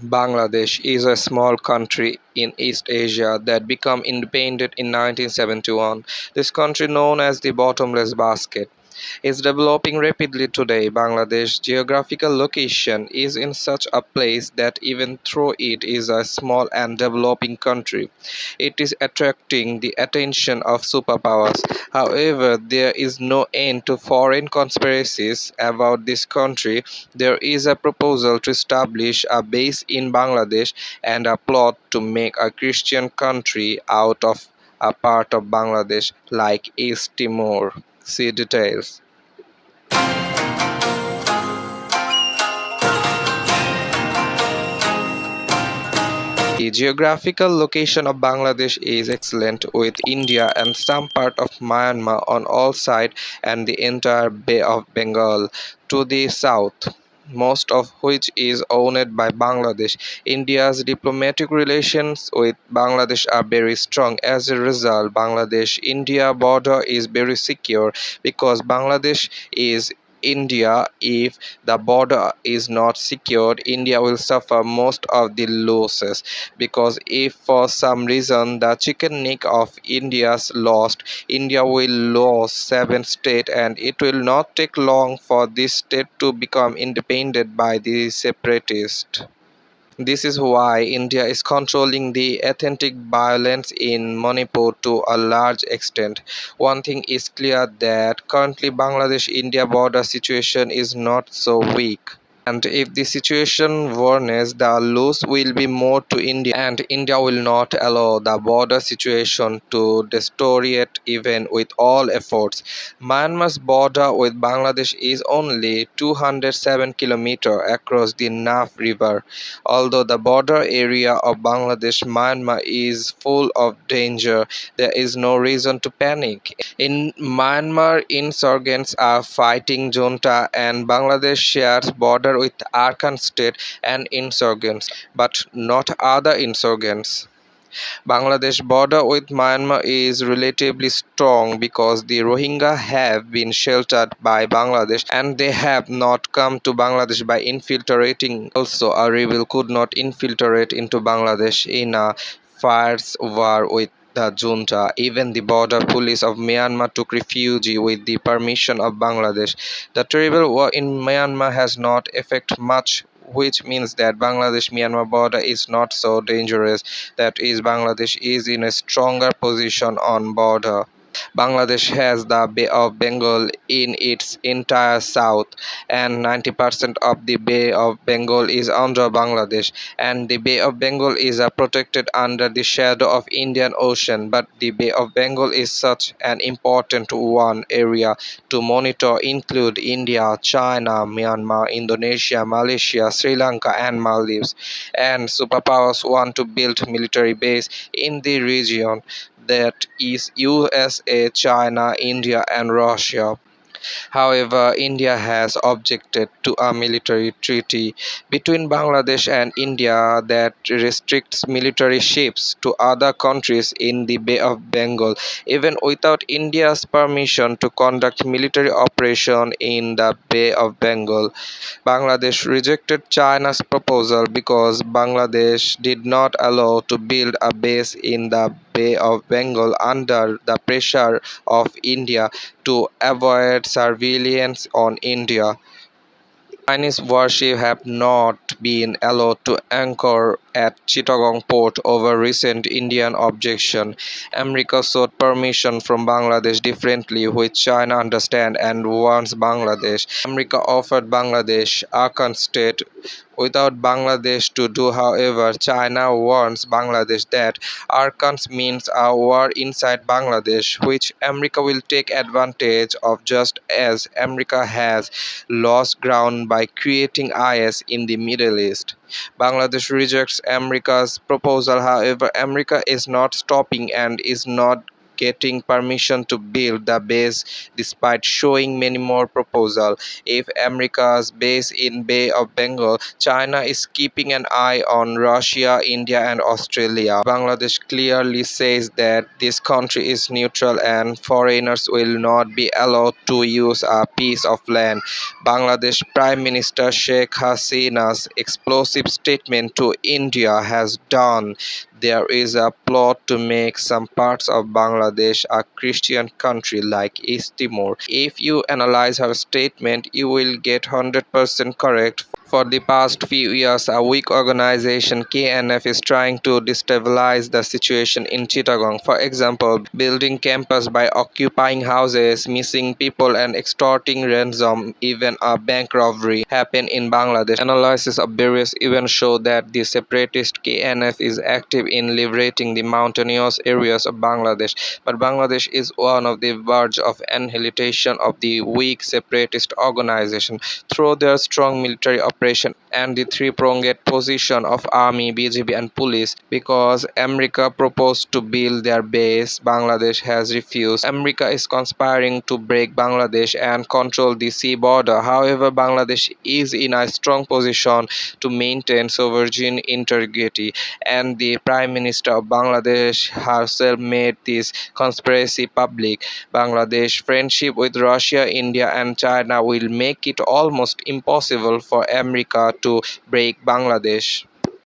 Bangladesh is a small country in East Asia that became independent in 1971. This country, known as the bottomless basket, is developing rapidly today. Bangladesh's geographical location is in such a place that even though it is a small and developing country, it is attracting the attention of superpowers. However, there is no end to foreign conspiracies about this country. There is a proposal to establish a base in Bangladesh and a plot to make a Christian country out of a part of Bangladesh like East Timor. See details. The geographical location of Bangladesh is excellent, with India and some part of Myanmar on all sides and the entire Bay of Bengal to the south, most of which is owned by Bangladesh. India's diplomatic relations with Bangladesh are very strong. As a result, Bangladesh-India border is very secure because Bangladesh is India. If the border is not secured, India will suffer most of the losses, because if for some reason the chicken neck of India's lost, India will lose seven states, and it will not take long for this state to become independent by the separatists. This is why India is controlling the ethnic violence in Manipur to a large extent. One thing is clear, that currently Bangladesh-India border situation is not so weak. And if the situation worsens, the loss will be more to India, and India will not allow the border situation to deteriorate even with all efforts. Myanmar's border with Bangladesh is only 207 kilometers across the Naf River. Although the border area of Bangladesh-Myanmar is full of danger, there is no reason to panic. In Myanmar, insurgents are fighting junta, and Bangladesh shares border with Arakan state and insurgents, but not other insurgents. Bangladesh border with Myanmar is relatively strong because the Rohingya have been sheltered by Bangladesh and they have not come to Bangladesh by infiltrating. Also, a rebel could not infiltrate into Bangladesh in a fierce war with the junta. Even the border police of Myanmar took refuge with the permission of Bangladesh. The terrible war in Myanmar has not affected much, which means that Bangladesh-Myanmar border is not so dangerous. That is, Bangladesh is in a stronger position on border. Bangladesh has the Bay of Bengal in its entire south, and 90% of the Bay of Bengal is under Bangladesh. And the Bay of Bengal is protected under the shadow of Indian Ocean. But the Bay of Bengal is such an important one area to monitor include India, China, Myanmar, Indonesia, Malaysia, Sri Lanka, and Maldives. And superpowers want to build military base in the region, that is USA, China, India, and Russia. However, India has objected to a military treaty between Bangladesh and India that restricts military ships to other countries in the Bay of Bengal, even without India's permission to conduct military operation in the Bay of Bengal. Bangladesh rejected China's proposal because Bangladesh did not allow to build a base in the Bay of Bengal under the pressure of India to avoid surveillance on India. Chinese warships have not been allowed to anchor at Chittagong port over recent Indian objection. America sought permission from Bangladesh differently, which China understands and warns Bangladesh. America offered Bangladesh Arakan state without Bangladesh to do. However, China warns Bangladesh that Arakan means a war inside Bangladesh, which America will take advantage of, just as America has lost ground by creating IS in the Middle East. Bangladesh rejects America's proposal. However, America is not stopping and is not getting permission to build the base despite showing many more proposals. If America's base in Bay of Bengal, China is keeping an eye on Russia, India and Australia. Bangladesh clearly says that this country is neutral and foreigners will not be allowed to use a piece of land. Bangladesh Prime Minister Sheikh Hasina's explosive statement to India has done. There is a plot to make some parts of Bangladesh a Christian country like East Timor. If you analyze her statement, you will get 100% correct. For the past few years, a weak organization KNF is trying to destabilize the situation in Chittagong. For example, building campus by occupying houses, missing people and extorting ransom. Even a bank robbery happened in Bangladesh. Analysis of various events show that the separatist KNF is active in liberating the mountainous areas of Bangladesh. But Bangladesh is one of the verge of annihilation of the weak separatist organization through their strong military operation and the three-pronged position of army, BGB and police. Because America proposed to build their base, Bangladesh has refused. America is conspiring to break Bangladesh and control the sea border. However, Bangladesh is in a strong position to maintain sovereign integrity, and the Prime Minister of Bangladesh herself made this conspiracy public. Bangladesh friendship with Russia, India and China will make it almost impossible for America to break Bangladesh.